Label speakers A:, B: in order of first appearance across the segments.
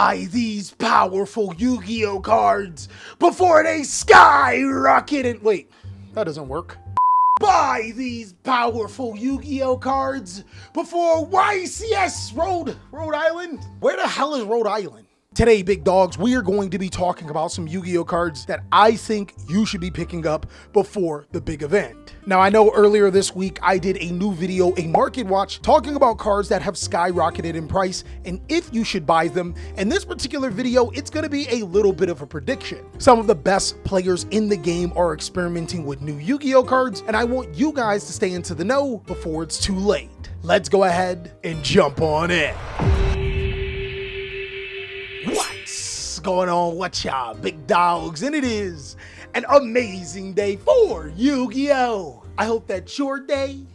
A: Buy these powerful Yu-Gi-Oh cards before they skyrocket and wait, that doesn't work. Buy these powerful Yu-Gi-Oh cards before YCS Rhode Island? Where the hell is Rhode Island? Today, big dogs, we are going to be talking about some Yu-Gi-Oh cards that I think you should be picking up before the big event. Now, I know earlier this week I did a new video, a market watch, talking about cards that have skyrocketed in price and if you should buy them. In this particular video, it's going to be a little bit of a prediction. Some of the best players in the game are experimenting with new Yu-Gi-Oh cards, and I want you guys to stay into the know before it's too late. Let's go ahead and jump on in. What's going on with y'all big dogs? And it is an amazing day for Yu-Gi-Oh! I hope that your day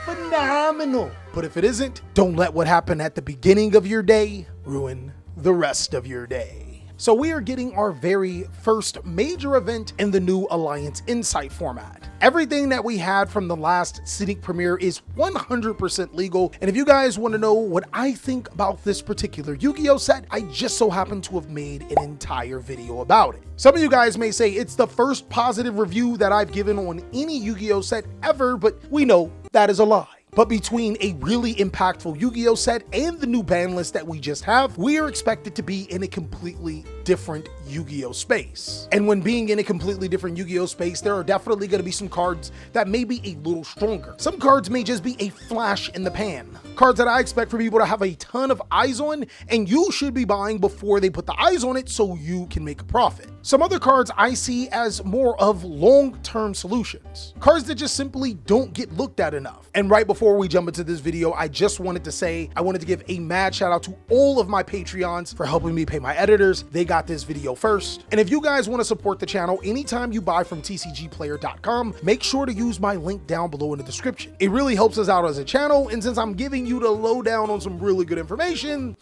A: phenomenal. But if it isn't, don't let what happened at the beginning of your day ruin the rest of your day. So we are getting our very first major event in the new Alliance Insight format. Everything that we had from the last Sneak Premiere is 100% legal. And if you guys want to know what I think about this particular Yu-Gi-Oh set, I just so happen to have made an entire video about it. Some of you guys may say it's the first positive review that I've given on any Yu-Gi-Oh set ever, but we know that is a lie. But between a really impactful Yu-Gi-Oh set and the new ban list that we just have, we are expected to be in a completely different Yu-Gi-Oh space. And when being in a completely different Yu-Gi-Oh space, there are definitely going to be some cards that may be a little stronger. Some cards may just be a flash in the pan. Cards that I expect for people to have a ton of eyes on, and you should be buying before they put the eyes on it so you can make a profit. Some other cards I see as more of long-term solutions. Cards that just simply don't get looked at enough. And right before we jump into this video, I just wanted to say, I wanted to give a mad shout out to all of my Patreons for helping me pay my editors. They got this video first. And if you guys want to support the channel, anytime you buy from tcgplayer.com, make sure to use my link down below in the description. It really helps us out as a channel, and since I'm giving you the lowdown on some really good information,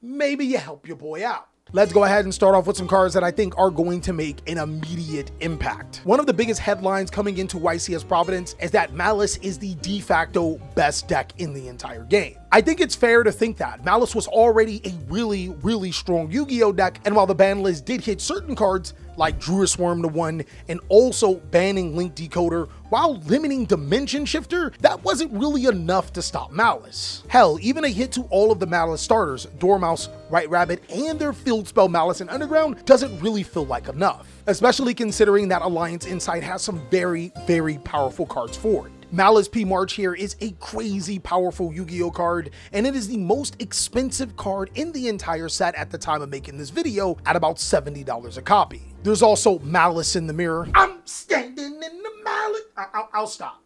A: maybe you help your boy out. Let's go ahead and start off with some cards that I think are going to make an immediate impact. One of the biggest headlines coming into YCS Providence is that Malice is the de facto best deck in the entire game. I think it's fair to think that. Malice was already a really strong Yu-Gi-Oh deck, and while the ban list did hit certain cards like Druid Swarm to 1 and also banning Link Decoder while limiting Dimension Shifter, that wasn't really enough to stop Malice. Hell, even a hit to all of the Malice starters, Dormouse, White Rabbit, and their field spell Malice and Underground doesn't really feel like enough, especially considering that Alliance Insight has some very powerful cards for it. Malice P. March here is a crazy powerful Yu-Gi-Oh card, and it is the most expensive card in the entire set at the time of making this video at about $70 a copy. There's also Malice in the Mirror. I'm standing in the Malice. I'll stop.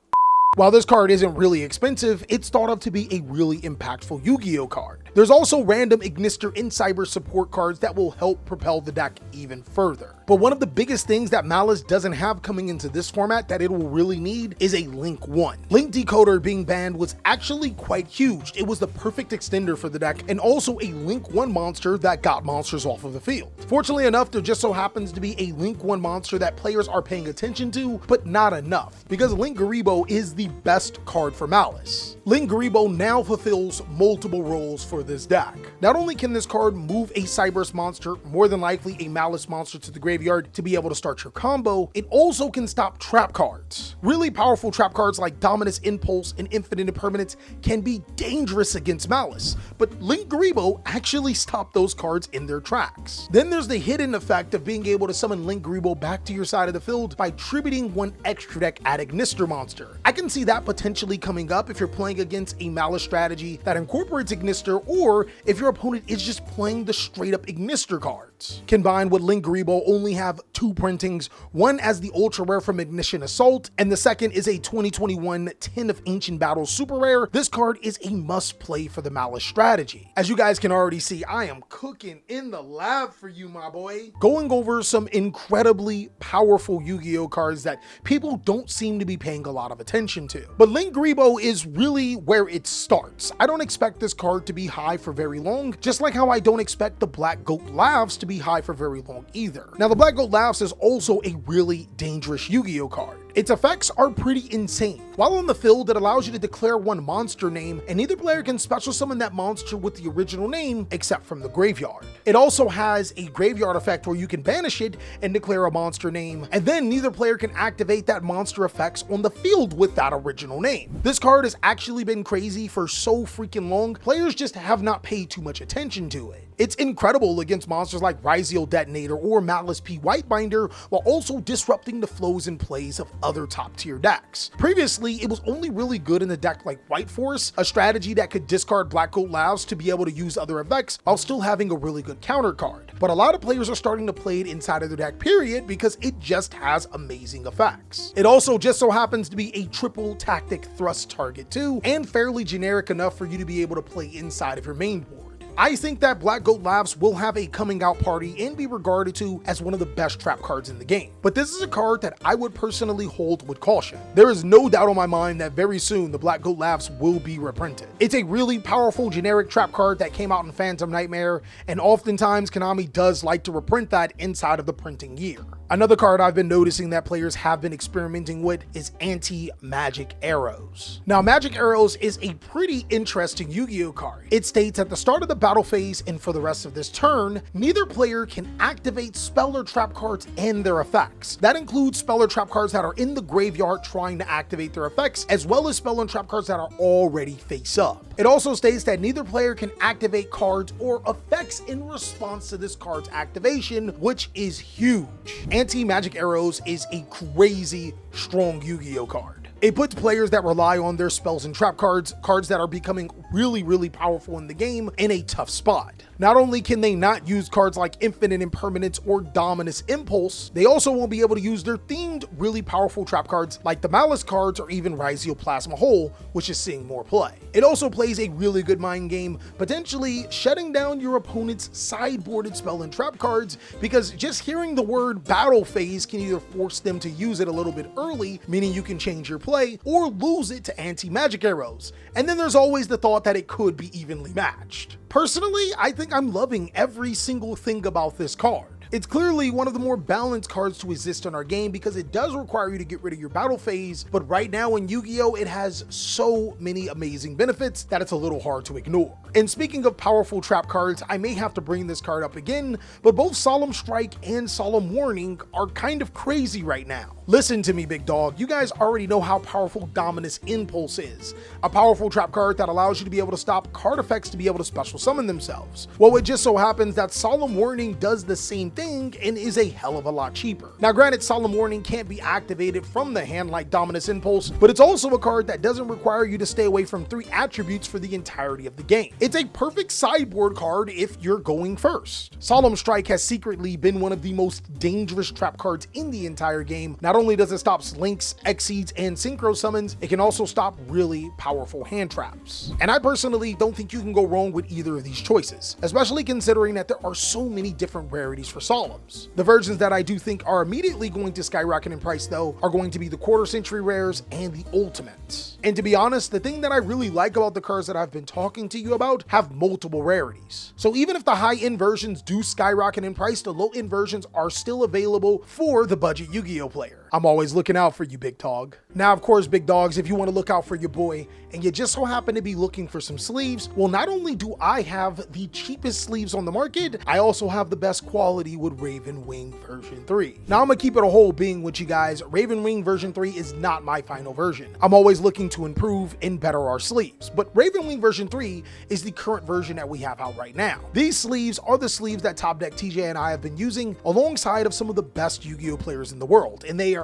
A: While this card isn't really expensive, it's thought of to be a really impactful Yu-Gi-Oh card. There's also random Ignister and Cyber support cards that will help propel the deck even further. But one of the biggest things that Malice doesn't have coming into this format that it will really need is a Link 1. Link Decoder being banned was actually quite huge. It was the perfect extender for the deck, and also a Link 1 monster that got monsters off of the field. Fortunately enough, there just so happens to be a Link 1 monster that players are paying attention to, but not enough, because Linguriboh is the best card for Malice. Linguriboh now fulfills multiple roles for this deck. Not only can this card move a Cyberse monster, more than likely a Malice monster, to the graveyard to be able to start your combo, it also can stop trap cards. Really powerful trap cards like Dominus Impulse and Infinite Impermanence can be dangerous against Malice, but Linguriboh actually stopped those cards in their tracks. Then there's the hidden effect of being able to summon Linguriboh back to your side of the field by tributing one extra deck at Ignister monster. I can see that potentially coming up if you're playing against a Malice strategy that incorporates Ignister, or if your opponent is just playing the straight up Ignister cards. Combined with Linguriboh only have two printings, one as the ultra rare from Ignition Assault, and the second is a 2021 10 of Ancient Battles super rare. This card is a must play for the Malice strategy. As you guys can already see, I am cooking in the lab for you, my boy. Going over some incredibly powerful Yu-Gi-Oh cards that people don't seem to be paying a lot of attention to. But Linguriboh is really where it starts. I don't expect this card to be high for very long, just like how I don't expect the Black Goat Laughs to be high for very long either. Now, the Black Goat Laughs is also a really dangerous Yu-Gi-Oh card. Its effects are pretty insane. While on the field, it allows you to declare one monster name, and neither player can special summon that monster with the original name except from the graveyard. It also has a graveyard effect where you can banish it and declare a monster name, and then neither player can activate that monster effects on the field with that original name. This card has actually been crazy for so freaking long, players just have not paid too much attention to it. It's incredible against monsters like YCS Detonator or Malice P. Whitebinder, while also disrupting the flows and plays of other top tier decks. Previously, it was only really good in a deck like White Force, a strategy that could discard Black Gold Lavs to be able to use other effects while still having a really good counter card. But a lot of players are starting to play it inside of their deck period because it just has amazing effects. It also just so happens to be a triple tactic thrust target too, and fairly generic enough for you to be able to play inside of your main board. I think that Black Gold Lavs will have a coming out party and be regarded to as one of the best trap cards in the game. But this is a card that I would personally hold with caution. There is no doubt on my mind that very soon the Black Gold Lavs will be reprinted. It's a really powerful generic trap card that came out in Phantom Nightmare, and oftentimes Konami does like to reprint that inside of the printing year. Another card I've been noticing that players have been experimenting with is anti-magic arrows. Now, magic arrows is a pretty interesting Yu-Gi-Oh card. It states at the start of the battle phase and for the rest of this turn, neither player can activate spell or trap cards and their effects. That includes spell or trap cards that are in the graveyard trying to activate their effects, as well as spell and trap cards that are already face up. It also states that neither player can activate cards or effects in response to this card's activation, which is huge. Anti-magic arrows is a crazy strong Yu-Gi-Oh card. It puts players that rely on their spells and trap cards that are becoming really powerful in the game, in a tough spot. Not only can they not use cards like Infinite Impermanence or Dominus Impulse, they also won't be able to use their themed really powerful trap cards like the Malice cards or even Ryzeo Plasma Hole, which is seeing more play. It also plays a really good mind game, potentially shutting down your opponent's sideboarded spell and trap cards, because just hearing the word battle phase can either force them to use it a little bit early, meaning you can change your play, or lose it to anti-magic arrows. And then there's always the thought that it could be evenly matched. Personally, I think I'm loving every single thing about this card. It's clearly one of the more balanced cards to exist in our game because it does require you to get rid of your battle phase, but right now in Yu-Gi-Oh! It has so many amazing benefits that it's a little hard to ignore. And speaking of powerful trap cards, I may have to bring this card up again, but both Solemn Strike and Solemn Warning are kind of crazy right now. Listen to me, big dog. You guys already know how powerful Dominus Impulse is. A powerful trap card that allows you to be able to stop card effects to be able to special summon themselves. Well, it just so happens that Solemn Warning does the same thing and is a hell of a lot cheaper. Now, granted, Solemn Warning can't be activated from the hand like Dominus Impulse, but it's also a card that doesn't require you to stay away from 3 attributes for the entirety of the game. It's a perfect sideboard card if you're going first. Solemn Strike has secretly been one of the most dangerous trap cards in the entire game. Not only does it stop Links, Exceeds, and Synchro Summons, it can also stop really powerful hand traps. And I personally don't think you can go wrong with either of these choices, especially considering that there are so many different rarities for Solemns. The versions that I do think are immediately going to skyrocket in price though are going to be the quarter century rares and the ultimates. And to be honest, the thing that I really like about the cards that I've been talking to you about have multiple rarities. So even if the high-end versions do skyrocket in price, the low-end versions are still available for the budget Yu-Gi-Oh player. I'm always looking out for you, big dog. Now, of course, big dogs, if you want to look out for your boy and you just so happen to be looking for some sleeves, well, not only do I have the cheapest sleeves on the market, I also have the best quality with Raven Wing version 3. Now, I'm gonna keep it a whole being with you guys. Raven Wing version 3 is not my final version. I'm always looking to improve and better our sleeves, but Raven Wing version 3 is the current version that we have out right now. These sleeves are the sleeves that Top Deck TJ and I have been using alongside of some of the best Yu-Gi-Oh players in the world, and they are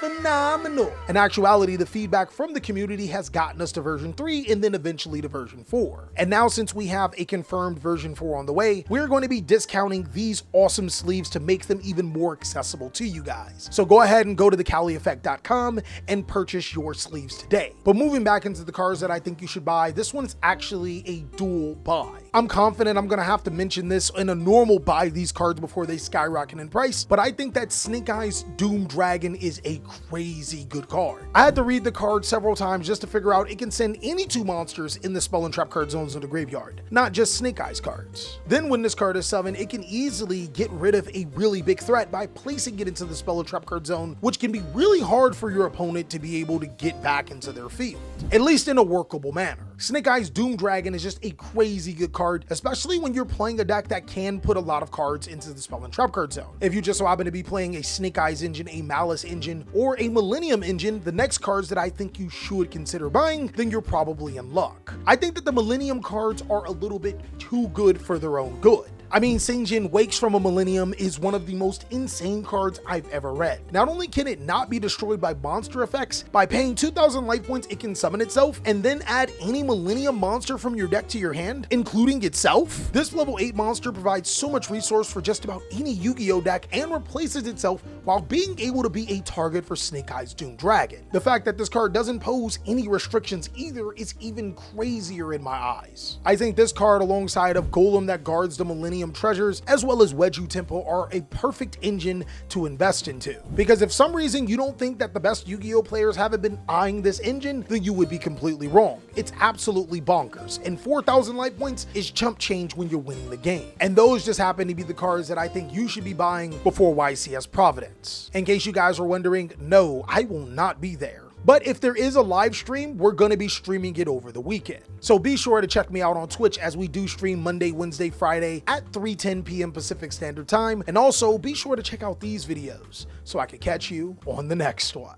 A: phenomenal. In actuality, the feedback from the community has gotten us to version 3 and then eventually to version 4. And now, since we have a confirmed version 4 on the way, we're going to be discounting these awesome sleeves to make them even more accessible to you guys. So go ahead and go to TheCaliEffect.com and purchase your sleeves today. But moving back into the cards that I think you should buy, this one's actually a dual buy. I'm confident I'm gonna have to mention this in a normal buy these cards before they skyrocket in price, but I think that Snake Eyes Doom Dragon is a crazy good card. I had to read the card several times just to figure out it can send any 2 monsters in the spell and trap card zones of the graveyard, not just Snake Eyes cards. Then when this card is summoned, it can easily get rid of a really big threat by placing it into the spell and trap card zone, which can be really hard for your opponent to be able to get back into their field, at least in a workable manner. Snake Eyes Doom Dragon is just a crazy good card, especially when you're playing a deck that can put a lot of cards into the spell and trap card zone. If you just so happen to be playing a Snake Eyes engine, a Malice engine, or a Millennium engine, the next cards that I think you should consider buying, then you're probably in luck. I think that the Millennium cards are a little bit too good for their own good. I mean, Saint Wakes from a Millennium is one of the most insane cards I've ever read. Not only can it not be destroyed by monster effects, by paying 2,000 life points it can summon itself and then add any Millennium monster from your deck to your hand, including itself. This level 8 monster provides so much resource for just about any Yu-Gi-Oh deck and replaces itself while being able to be a target for Snake Eyes Doom Dragon. The fact that this card doesn't pose any restrictions either is even crazier in my eyes. I think this card, alongside of Golem that guards the Millennium treasures, as well as Wedju Temple, are a perfect engine to invest into. Because if some reason you don't think that the best Yu-Gi-Oh players haven't been eyeing this engine, then you would be completely wrong. It's absolutely bonkers, and 4,000 life points is chump change when you're winning the game. And those just happen to be the cards that I think you should be buying before YCS Providence. In case you guys are wondering, no, I will not be there. But if there is a live stream, we're going to be streaming it over the weekend. So be sure to check me out on Twitch as we do stream Monday, Wednesday, Friday at 3:10 p.m. Pacific Standard Time. And also be sure to check out these videos so I can catch you on the next one.